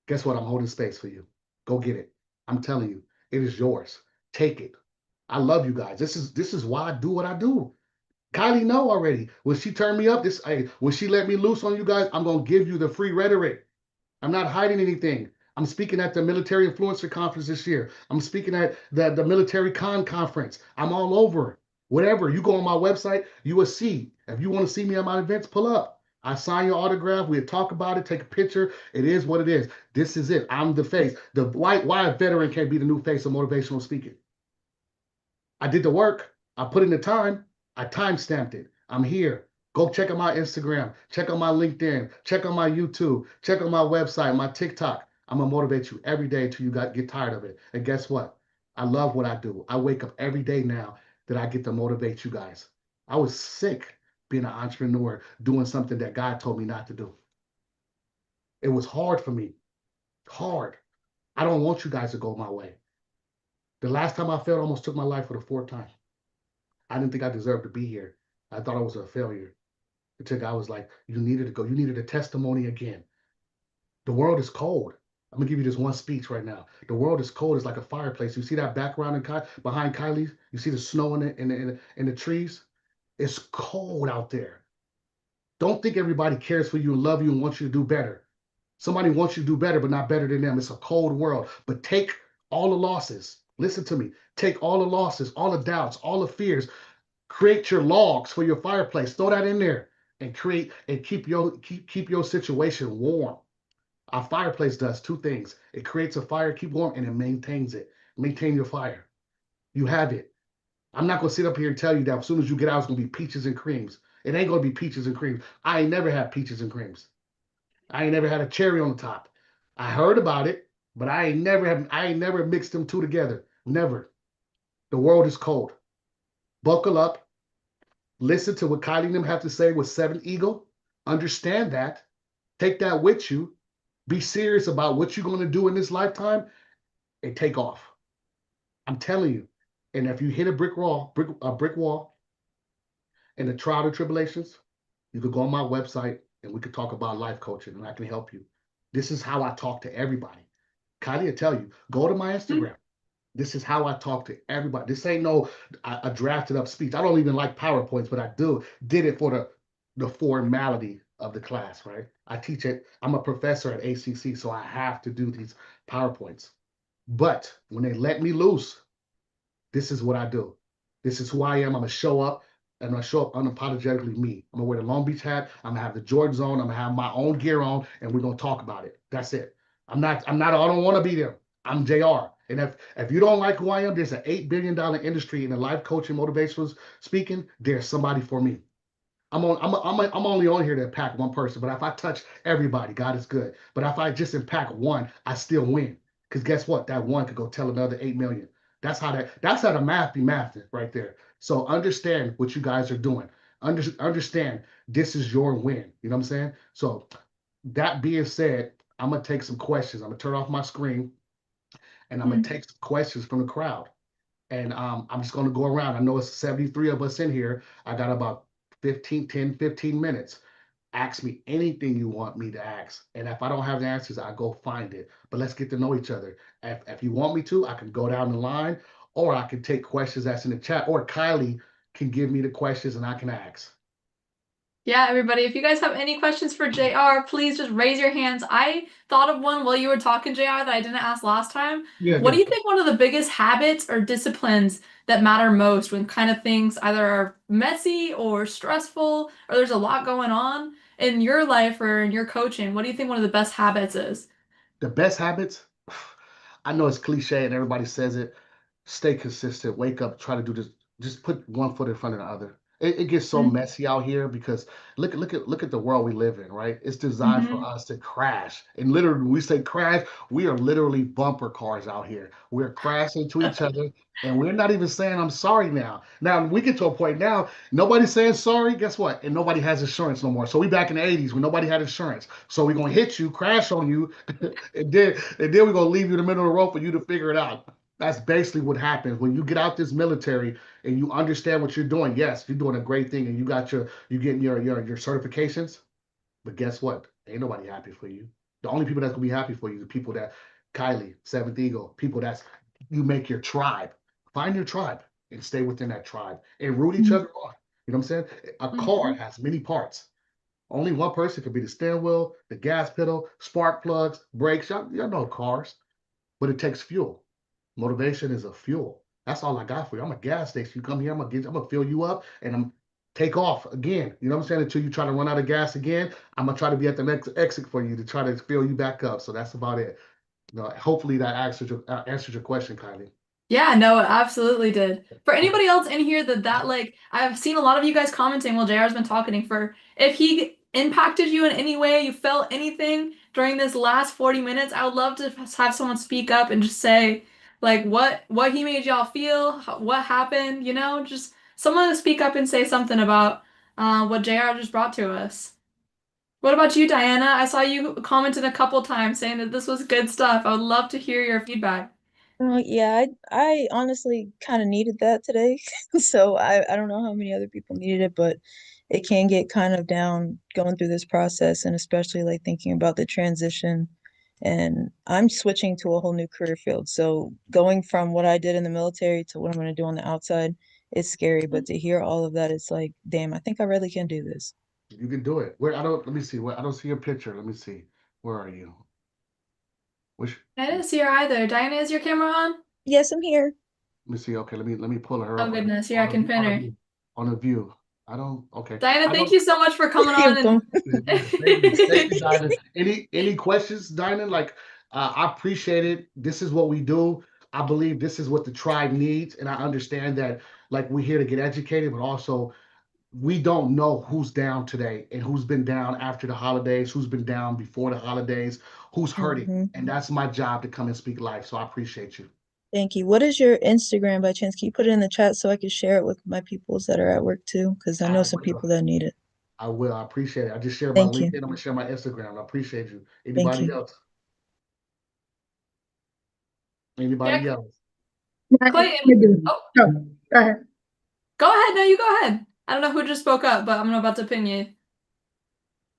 Guess what? I'm holding space for you. Go get it. I'm telling you, it is yours. Take it. I love you guys. This is why I do what I do. Kylie know already. When she turned me up, when she let me loose on you guys, I'm gonna give you the free rhetoric. I'm not hiding anything. I'm speaking at the Military Influencer Conference this year. I'm speaking at the Military Con Conference. I'm all over. Whatever. You go on my website, you will see. If you want to see me at my events, pull up. I sign your autograph. We'll talk about it, take a picture. It is what it is. This is it. I'm the face. Why a veteran can't be the new face of motivational speaking? I did the work. I put in the time. I time stamped it. I'm here. Go check out my Instagram. Check out my LinkedIn. Check out my YouTube. Check out my website, my TikTok. I'm going to motivate you every day until you get tired of it. And guess what? I love what I do. I wake up every day now that I get to motivate you guys. I was sick being an entrepreneur, doing something that God told me not to do. It was hard for me. Hard. I don't want you guys to go my way. The last time I failed, I almost took my life for the fourth time. I didn't think I deserved to be here. I thought I was a failure. Until God was like, you needed to go. You needed a testimony again. The world is cold. I'm gonna give you this one speech right now. The world is cold. It's like a fireplace. You see that background behind Kylie's? You see the snow in the trees? It's cold out there. Don't think everybody cares for you and love you and wants you to do better. Somebody wants you to do better, but not better than them. It's a cold world. But take all the losses. Listen to me. Take all the losses, all the doubts, all the fears. Create your logs for your fireplace. Throw that in there and create and keep your situation warm. Our fireplace does two things. It creates a fire, keep warm, and it maintains it. Maintain your fire. You have it. I'm not gonna sit up here and tell you that as soon as you get out, it's gonna be peaches and creams. It ain't gonna be peaches and creams. I ain't never had peaches and creams. I ain't never had a cherry on the top. I heard about it, but I ain't never mixed them two together. Never. The world is cold. Buckle up. Listen to what Kylie and them have to say with Seven Eagle. Understand that. Take that with you. Be serious about what you're going to do in this lifetime and take off. I'm telling you. And if you hit a brick wall and the trial and tribulations, you could go on my website and we could talk about life coaching and I can help you. This is how I talk to everybody. Kylie will tell you, go to my Instagram. This is how I talk to everybody. This ain't no a drafted up speech. I don't even like PowerPoints, but I did it for the formality of the class, right? I teach it. I'm a professor at ACC, so I have to do these PowerPoints. But when they let me loose, this is what I do. This is who I am. I'm gonna show up and I'm gonna show up unapologetically me. I'm gonna wear the Long Beach hat. I'm gonna have the Jordans on. I'm gonna have my own gear on, and we're gonna talk about it. That's it. I don't want to be them. I'm JayR. And if you don't like who I am, there's an $8 billion industry in the life coaching, motivational speaking. There's somebody for me. I'm only on here to impact one person. But if I touch everybody, God is good. But if I just impact one, I still win. Because guess what? That one could go tell another 8 million. That's how the math be mathing right there. So understand what you guys are doing. Understand this is your win. You know what I'm saying? So that being said, I'm gonna take some questions. I'm gonna turn off my screen and I'm gonna take some questions from the crowd. And I'm just gonna go around. I know it's 73 of us in here. I got about 15 minutes. Ask me anything you want me to ask. And if I don't have the answers, I go find it. But let's get to know each other. If you want me to, I can go down the line or I can take questions that's in the chat or Kylie can give me the questions and I can ask. Yeah, everybody, if you guys have any questions for JayR, please just raise your hands. I thought of one while you were talking, JayR, that I didn't ask last time. Yeah, what do you think one of the biggest habits or disciplines that matter most when kind of things either are messy or stressful or there's a lot going on in your life or in your coaching? What do you think one of the best habits is? The best habits, I know it's cliche and everybody says it. Stay consistent, wake up, try to do this. Just put one foot in front of the other. It gets so messy out here because look at the world we live in, right? It's designed for us to crash. And literally, when we say crash, we are literally bumper cars out here. We're crashing into each other, and we're not even saying I'm sorry now. Now we get to a point now, nobody's saying sorry. Guess what? And nobody has insurance no more. So we back in the 80s when nobody had insurance. So we're gonna hit you, crash on you, and then we're gonna leave you in the middle of the road for you to figure it out. That's basically what happens when you get out this military and you understand what you're doing. Yes, you're doing a great thing and you're getting your certifications. But guess what? Ain't nobody happy for you. The only people that's gonna be happy for you are the people that Kylie, Seventh Eagle, people that's you make your tribe. Find your tribe and stay within that tribe and root each other on. You know what I'm saying? A car has many parts. Only one person could be the steering wheel, the gas pedal, spark plugs, brakes. Y'all know cars, but it takes fuel. Motivation is a fuel. That's all I got for you. I'm a gas station. You come here, I'm gonna fill you up, and I'm take off again. You know what I'm saying? Until you try to run out of gas again, I'm gonna try to be at the next exit for you to try to fill you back up. So that's about it. You know, hopefully that answers your question, Kylie. Yeah, no, it absolutely did. For anybody else in here that like I've seen a lot of you guys commenting while JR's been talking for if he impacted you in any way, you felt anything during this last 40 minutes, I would love to have someone speak up and just say like what he made y'all feel, what happened, you know, just someone to speak up and say something about what JR just brought to us. What about you, Diana? I saw you commented a couple times saying that this was good stuff. I would love to hear your feedback. Oh yeah, I honestly kind of needed that today. So I don't know how many other people needed it, but it can get kind of down going through this process and especially like thinking about the transition. And I'm switching to a whole new career field. So going from what I did in the military to what I'm going to do on the outside, it's scary. But to hear all of that, it's like, damn, I think I really can do this. You can do it. Where I don't let me see. Where I don't see your picture. Let me see. Where are you? Which I didn't see her either. Diana, is your camera on? Yes, I'm here. let me see. Okay, let me pull her Oh up goodness, here I can pin her. on a view. I don't. Okay. Diana, I thank don't. you so much for coming You're on and welcome. Thank you, Dinah. Any questions, Dinah? Like, I appreciate it. This is what we do. I believe this is what the tribe needs, and I understand that. Like, we're here to get educated, but also we don't know who's down today and who's been down after the holidays, who's been down before the holidays, who's hurting, Hmm. and that's my job to come and speak life. So I appreciate you. Thank you. What is your Instagram by chance? Can you put it in the chat so I can share it with my peoples that are at work too? Because I know I some will. people that need it. I will. I appreciate it. I just shared my Thank LinkedIn. you. I'm gonna share my Instagram. I appreciate you. Thank Anybody you. else? yeah, Anybody else? I Clayton. do. Oh, Oh, go ahead. go ahead. No, you go ahead. I don't know who just spoke up, but I'm about to pin you.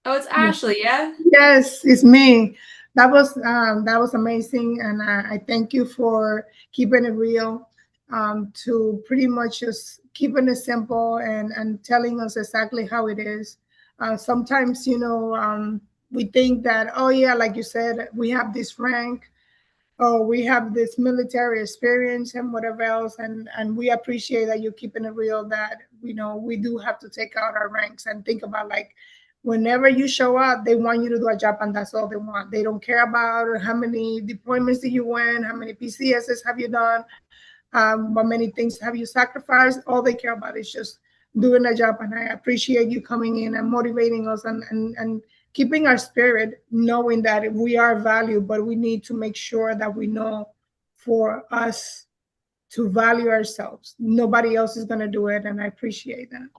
Oh, it's Yeah. Ashley, yeah? Yes, it's me. That was amazing, and I thank you for keeping it real, to pretty much just keeping it simple and telling us exactly how it is. Sometimes, we think that, oh yeah, like you said, we have this rank, oh, we have this military experience and whatever else, and we appreciate that you're keeping it real. That we do have to take out our ranks and think about like whenever you show up, they want you to do a job, and that's all they want. They don't care about how many deployments did you win, how many PCSs have you done, what many things have you sacrificed. All they care about is just doing a job. And I appreciate you coming in and motivating us and keeping our spirit, knowing that we are valued, but we need to make sure that we know for us to value ourselves. Nobody else is going to do it. And I appreciate that.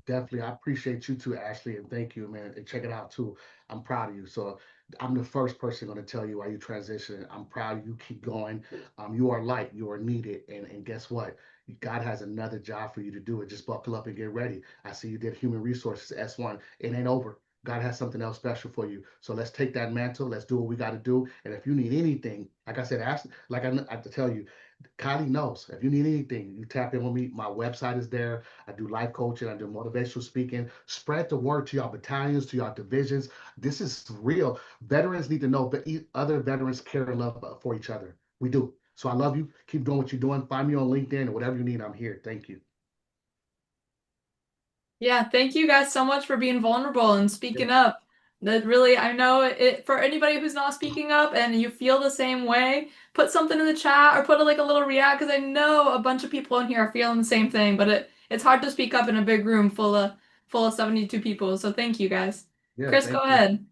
Definitely. I appreciate you too, Ashley, and thank you, man. And check it out too. I'm proud of you. So I'm the first person going to tell you why you transition. I'm proud of you. Keep going. You are light. You are needed. And guess what? God has another job for you to do it. Just buckle up and get ready. I see you did human resources S1. It ain't over. God has something else special for you. So let's take that mantle. Let's do what we got to do. And if you need anything, like I said, ask, like I have to tell you, Kylie knows. If you need anything, you tap in with me. My website is there. I do life coaching. I do motivational speaking. Spread the word to your battalions, to your divisions. This is real. Veterans need to know that other veterans care and love for each other. We do. So I love you. Keep doing what you're doing. Find me on LinkedIn or whatever you need. I'm here. Thank you. Yeah, thank you guys so much for being vulnerable and Yeah. speaking up. That really, I know it for anybody who's not speaking up and you feel the same way, put something in the chat or put like a little react because I know a bunch of people in here are feeling the same thing, but it's hard to speak up in a big room full of 72 people. So thank you guys. Yeah. Chris, go Thank you. ahead.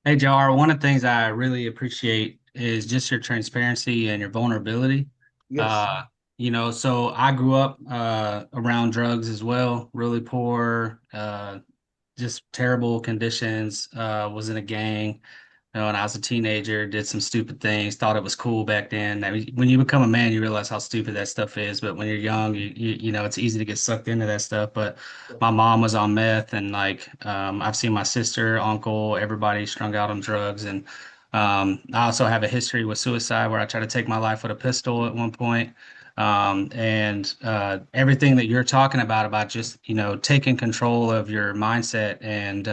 Hey, JayR, one of the things I really appreciate is just your transparency and your vulnerability. Yes. So I grew up around drugs as well, really poor, just terrible conditions, was in a gang. When I was a teenager, did some stupid things, thought it was cool back then. I mean, when you become a man, you realize how stupid that stuff is. But when you're young, it's easy to get sucked into that stuff. But my mom was on meth, and I've seen my sister, uncle, everybody strung out on drugs. And I also have a history with suicide where I tried to take my life with a pistol at one point. And everything that you're talking about just, taking control of your mindset and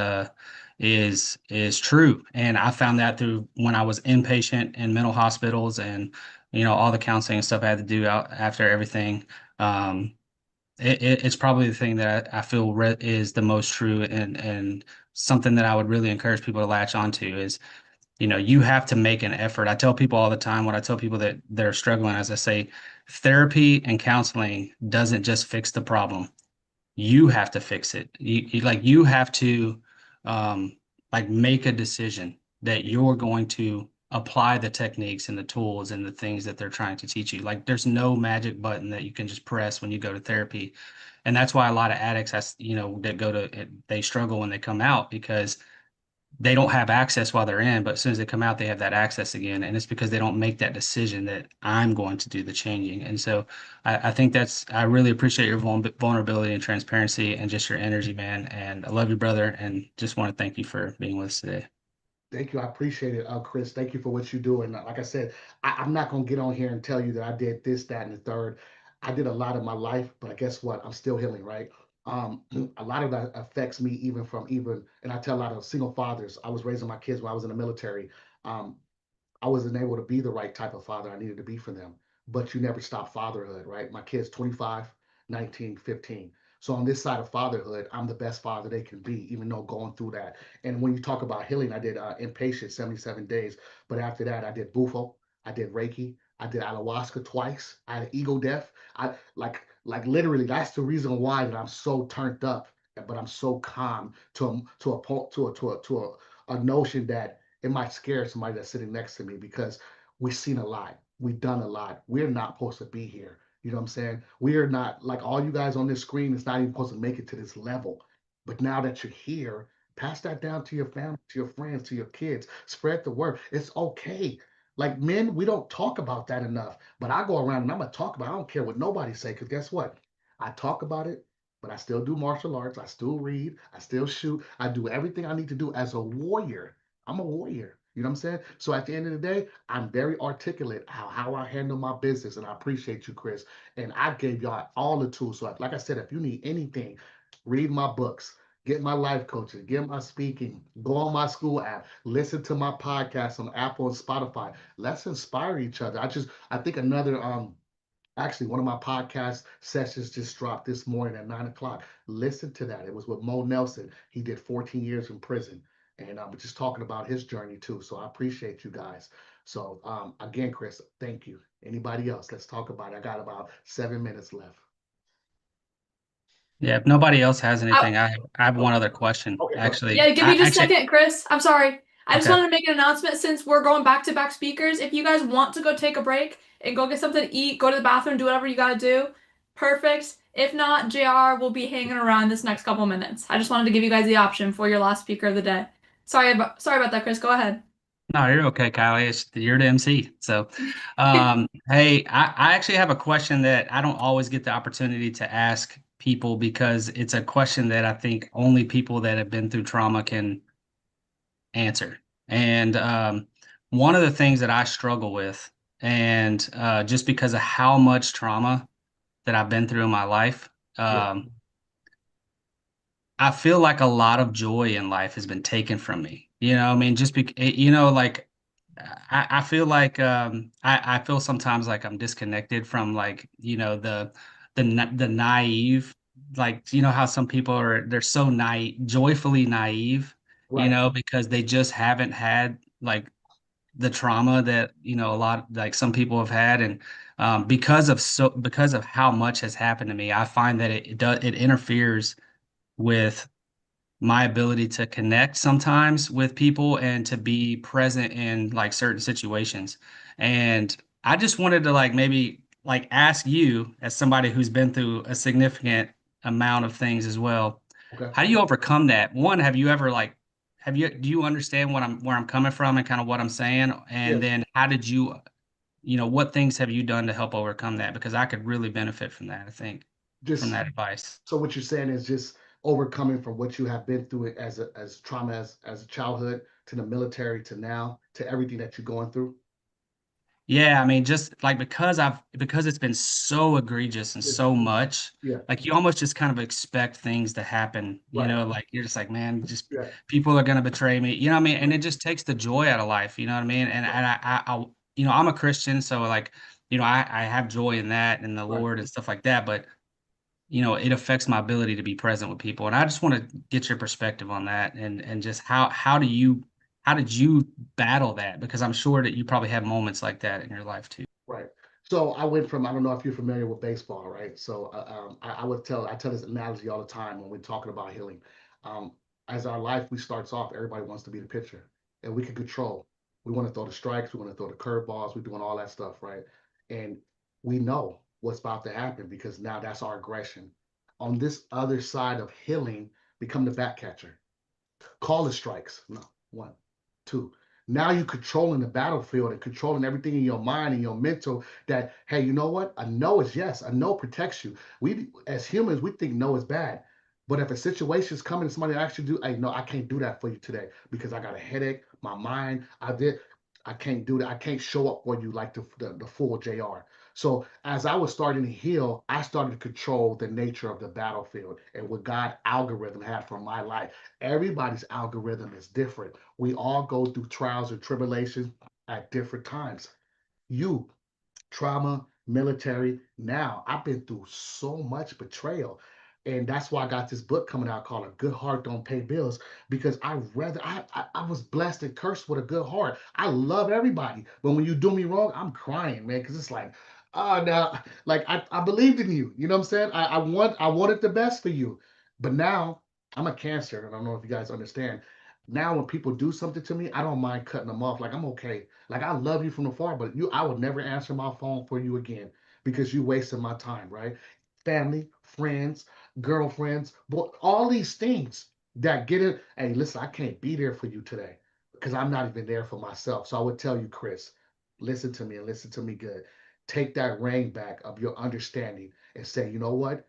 is true. And I found that through when I was inpatient in mental hospitals and all the counseling and stuff I had to do out after everything. It's probably the thing that I feel is the most true, and something that I would really encourage people to latch onto is, you have to make an effort. I tell people all the time, when I tell people that they're struggling, as I say, therapy and counseling doesn't just fix the problem. You have to fix it. You have to make a decision that you're going to apply the techniques and the tools and the things that they're trying to teach you. Like, there's no magic button that you can just press when you go to therapy. And that's why a lot of addicts, that go to, they struggle when they come out, because they don't have access while they're in, but as soon as they come out, they have that access again. And it's because they don't make that decision that I'm going to do the changing. And so I think I really appreciate your vulnerability and transparency and just your energy, man. And I love you, brother. And just want to thank you for being with us today. Thank you. I appreciate it, Chris. Thank you for what you do. And like I said, I'm not going to get on here and tell you that I did this, that, and the third. I did a lot of my life, but guess what? I'm still healing, right? A lot of that affects me and I tell a lot of single fathers. I was raising my kids when I was in the military. Um, I wasn't able to be the right type of father I needed to be for them. But you never stop fatherhood, right? My kids 25, 19, 15. So on this side of fatherhood, I'm the best father they can be, even though going through that. And when you talk about healing, I did inpatient 77 days. But after that, I did Bufo, I did Reiki, I did ayahuasca twice, I had ego death. I like literally that's the reason why that I'm so turned up, but I'm so calm to a notion that it might scare somebody that's sitting next to me because we've seen a lot. We've done a lot. We're not supposed to be here. You know what I'm saying? We're not like all you guys on this screen is not even supposed to make it to this level. But now that you're here, pass that down to your family, to your friends, to your kids. Spread the word. It's okay. Like men, we don't talk about that enough. But I go around and I'm gonna talk about it. I don't care what nobody say, because guess what? I talk about it, but I still do martial arts. I still read. I still shoot. I do everything I need to do as a warrior. I'm a warrior. You know what I'm saying? So at the end of the day, I'm very articulate how I handle my business, and I appreciate you, Chris. And I gave y'all all the tools. So like I said, if you need anything, read my books, get my life coaching, get my speaking, go on my school app, listen to my podcast on Apple and Spotify. Let's inspire each other. I think another actually, one of my podcast sessions just dropped this morning at 9 o'clock. Listen to that. It was with Mo Nelson. He did 14 years in prison. And I'm just talking about his journey too. So I appreciate you guys. So again, Chris, thank you. Anybody else? Let's talk about it. I got about 7 minutes left. Yeah, if nobody else has I, anything, I have one other question. Okay, Actually, yeah, give me just a actually, second, Chris. I'm sorry. I just okay. wanted to make an announcement since we're going back to back speakers. If you guys want to go take a break and go get something to eat, go to the bathroom, do whatever you gotta do, perfect. If not, JR will be hanging around this next couple minutes. I just wanted to give you guys the option for your last speaker of the day. Sorry about that, Chris. Go ahead. No, you're okay, Kylie. You're the MC. So, hey, I actually have a question that I don't always get the opportunity to ask people, because it's a question that I think only people that have been through trauma can answer. And one of the things that I struggle with, and just because of how much trauma that I've been through in my life, Yeah. I feel like a lot of joy in life has been taken from me. I mean, like, I feel like I feel sometimes like I'm disconnected from, like, the naive, like, how some people they're so naive, joyfully naive, Right. because they just haven't had, like, the trauma that, a lot, like, some people have had. And because of how much has happened to me, I find that it interferes with my ability to connect sometimes with people and to be present in, like, certain situations. And I just wanted to, like, maybe, like, ask you, as somebody who's been through a significant amount of things as well, Okay. how do you overcome that? One, have you ever, like, do you understand where I'm coming from and kind of what I'm saying? And Yes. then how did what things have you done to help overcome that? Because I could really benefit from that, I think, from Just that advice. so what you're saying is just overcoming from what you have been through as trauma as a childhood to the military to now to everything that you're going through. Yeah, I mean, just like, because it's been so egregious and Yeah. so much, Yeah. like, you almost just kind of expect things to happen, Right. like, you're just like, man, just Yeah. people are gonna betray me, you know what I mean? And it just takes the joy out of life, you know what I mean? And I I'm a Christian, so like, I have joy in that and the Right. Lord and stuff like that, but it affects my ability to be present with people. And I just want to get your perspective on that and just how did you battle that? Because I'm sure that you probably have moments like that in your life too. Right. So I went from, I don't know if you're familiar with baseball, right? So I tell this analogy all the time when we're talking about healing. Um, as our life we starts off, everybody wants to be the pitcher, and we can control. We want to throw the strikes, we want to throw the curveballs, we're doing all that stuff, right? And we know what's about to happen because now that's our aggression. On this other side of healing, become the back catcher. Call the strikes. No, one, two. Now you're controlling the battlefield and controlling everything in your mind and your mental that, hey, you know what? A no is yes. A no protects you. We, as humans, we think no is bad. But if a situation is coming and somebody actually do, hey, no, I can't do that for you today because I got a headache, my mind, I can't do that. I can't show up for you like the full JayR. So as I was starting to heal, I started to control the nature of the battlefield and what God algorithm had for my life. Everybody's algorithm is different. We all go through trials and tribulations at different times. You, trauma, military. Now I've been through so much betrayal. And that's why I got this book coming out called A Good Heart Don't Pay Bills, because I was blessed and cursed with a good heart. I love everybody. But when you do me wrong, I'm crying, man, because it's like, oh no, like I believed in you. You know what I'm saying? I wanted the best for you. But now I'm a Cancer, and I don't know if you guys understand. Now when people do something to me, I don't mind cutting them off. Like I'm okay. Like I love you from afar, but I would never answer my phone for you again because you wasted my time, right? Family, friends, girlfriends, boy, all these things that get it. Hey, listen, I can't be there for you today because I'm not even there for myself. So I would tell you, Chris, listen to me and listen to me good. Take that reign back of your understanding and say, you know what?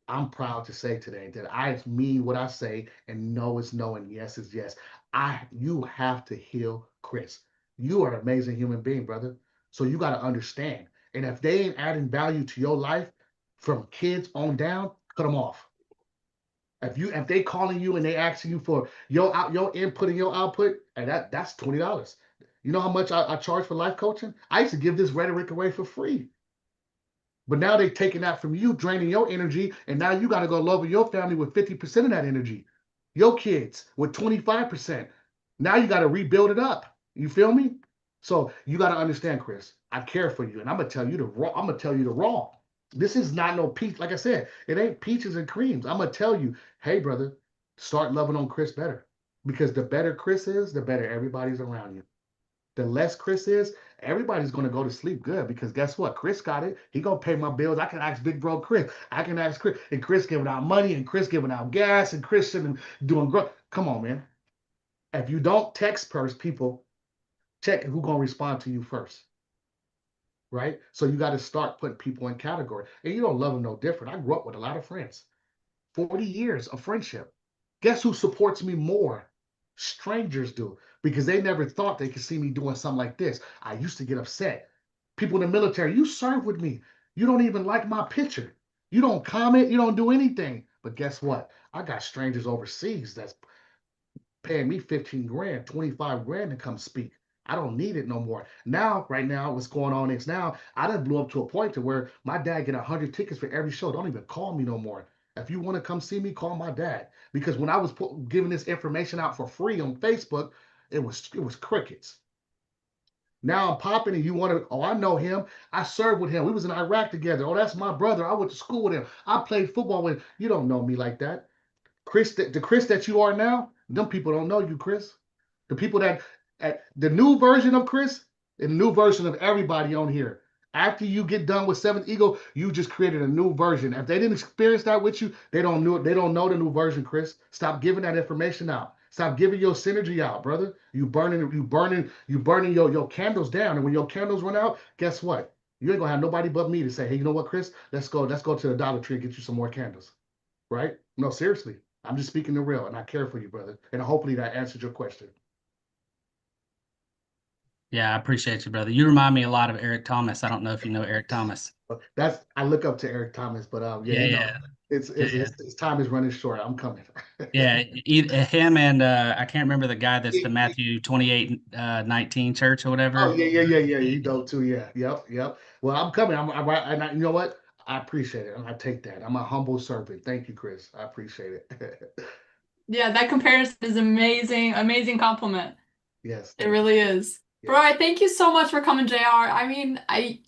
I'm proud to say today that I mean what I say, and no is no and yes is yes. You have to heal Chris. You are an amazing human being, brother. So you got to understand. And if they ain't adding value to your life from kids on down, cut them off. If they calling you and they asking you for your input and your output, and that's $20. You know how much I charge for life coaching? I used to give this rhetoric away for free. But now they're taking that from you, draining your energy, and now you got to go love your family with 50% of that energy. Your kids with 25%. Now you got to rebuild it up. You feel me? So you got to understand, Chris. I care for you, and I'm gonna tell you the raw. I'm gonna tell you the raw. This is not no peach. Like I said, it ain't peaches and creams. I'm gonna tell you, hey, brother, start loving on Chris better, because the better Chris is, the better everybody's around you. The less Chris is, everybody's gonna go to sleep good because guess what? Chris got it. He gonna pay my bills. I can ask big bro Chris. I can ask Chris, and Chris giving out money, and Chris giving out gas, and Chris sitting doing growth. Come on, man. If you don't text first, people check who gonna respond to you first, right? So you got to start putting people in category, and you don't love them no different. I grew up with a lot of friends, 40 years of friendship. Guess who supports me more? Strangers do, because they never thought they could see me doing something like this. I used to get upset. People in the military, you serve with me. You don't even like my picture. You don't comment. You don't do anything. But guess what? I got strangers overseas that's paying me 15 grand, 25 grand to come speak. I don't need it no more. Now, right now, what's going on is now I done blew up to a point to where my dad get 100 tickets for every show. Don't even call me no more. If you want to come see me, call my dad. Because when I was giving this information out for free on Facebook, it was crickets. Now I'm popping and you want to, oh, I know him. I served with him. We was in Iraq together. Oh, that's my brother. I went to school with him. I played football with him. You don't know me like that. Chris, the Chris that you are now, them people don't know you, Chris. The people that at the new version of Chris and the new version of everybody on here. After you get done with Seventh Eagle, you just created a new version. If they didn't experience that with you, they don't know. They don't know the new version, Chris. Stop giving that information out. Stop giving your synergy out, brother. You burning your candles down. And when your candles run out, guess what? You ain't gonna have nobody but me to say, hey, you know what, Chris? Let's go to the Dollar Tree and get you some more candles. Right? No, seriously. I'm just speaking the real, and I care for you, brother. And hopefully that answered your question. Yeah, I appreciate you, brother. You remind me a lot of Eric Thomas. I don't know if you know Eric Thomas. That's I look up to Eric Thomas, but yeah, Yeah, you know, yeah, it's yeah, it's, yeah. it's, it's time is running short. I'm coming. Yeah, him and I can't remember the guy that's the Matthew 28 19 church or Oh whatever. yeah. You dope too. Yeah, yep. Well, I'm coming. I'm right, and you know what? I appreciate it, and I take that. I'm a humble servant. Thank you, Chris. I appreciate it. Yeah, that comparison is amazing, amazing compliment. Yes, It thank you. really is. Bro, Yes. thank you so much for coming, JR. I mean,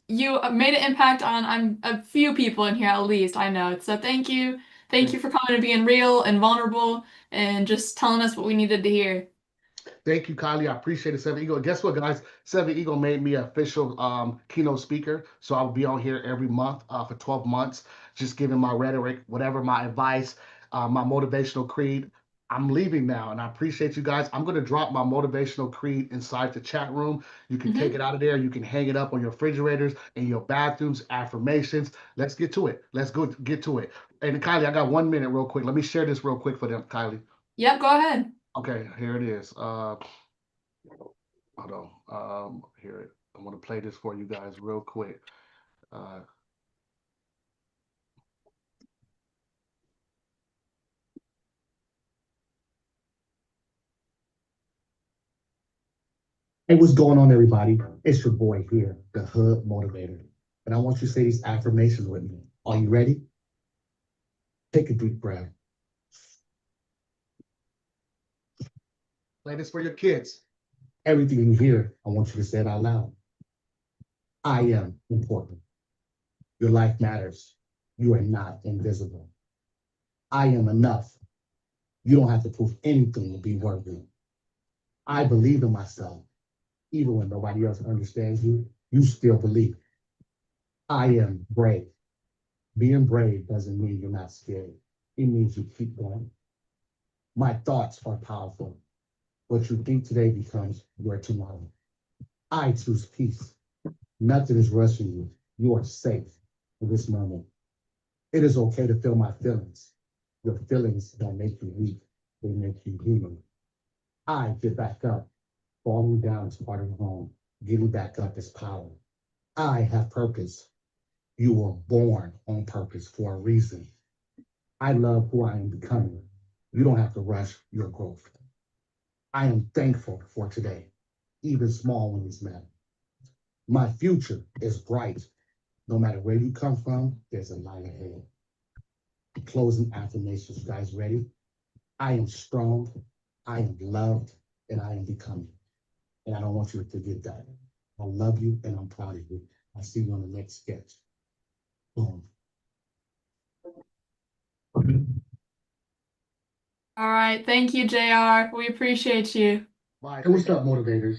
you made an impact on a few people in here at least, I know. So thank you. Thank you for coming and being real and vulnerable and just telling us what we needed to hear. Thank you, Kylie. I appreciate it, Seven Eagle. Guess what, guys? Seven Eagle made me an official keynote speaker. So I'll be on here every month for 12 months, just giving my rhetoric, whatever my advice, my motivational creed. I'm leaving now, and I appreciate you guys. I'm going to drop my motivational creed inside the chat room. You can take it out of there. You can hang it up on your refrigerators, in your bathrooms, affirmations. Let's get to it. Let's go get to it. And Kylie, I got 1 minute real quick. Let me share this real quick for them, Kylie. Yep, go ahead. Okay, here it is. Hold on. Here, I want to play this for you guys real quick. Hey, what's going on, everybody? It's your boy here, the Hood Motivator. And I want you to say these affirmations with me. Are you ready? Take a deep breath. Play this for your kids. Everything you hear, I want you to say it out loud. I am important. Your life matters. You are not invisible. I am enough. You don't have to prove anything to be worthy. I believe in myself. Even when nobody else understands you, you still believe. I am brave. Being brave doesn't mean you're not scared. It means you keep going. My thoughts are powerful. What you think today becomes your tomorrow. I choose peace. Nothing is rushing you. You are safe in this moment. It is okay to feel my feelings. Your feelings don't make you weak. They make you human. I get back up. Falling down is part of the home. Getting back up is power. I have purpose. You were born on purpose for a reason. I love who I am becoming. You don't have to rush your growth. I am thankful for today, even small ones matter. My future is bright. No matter where you come from, there's a light ahead. Closing affirmations, you guys ready? I am strong, I am loved, and I am becoming. And I don't want you to forget that. I love you and I'm proud of you. I'll see you on the next sketch. Boom. All right. Thank you, JR. We appreciate you. Bye. Hey, what's up, motivators?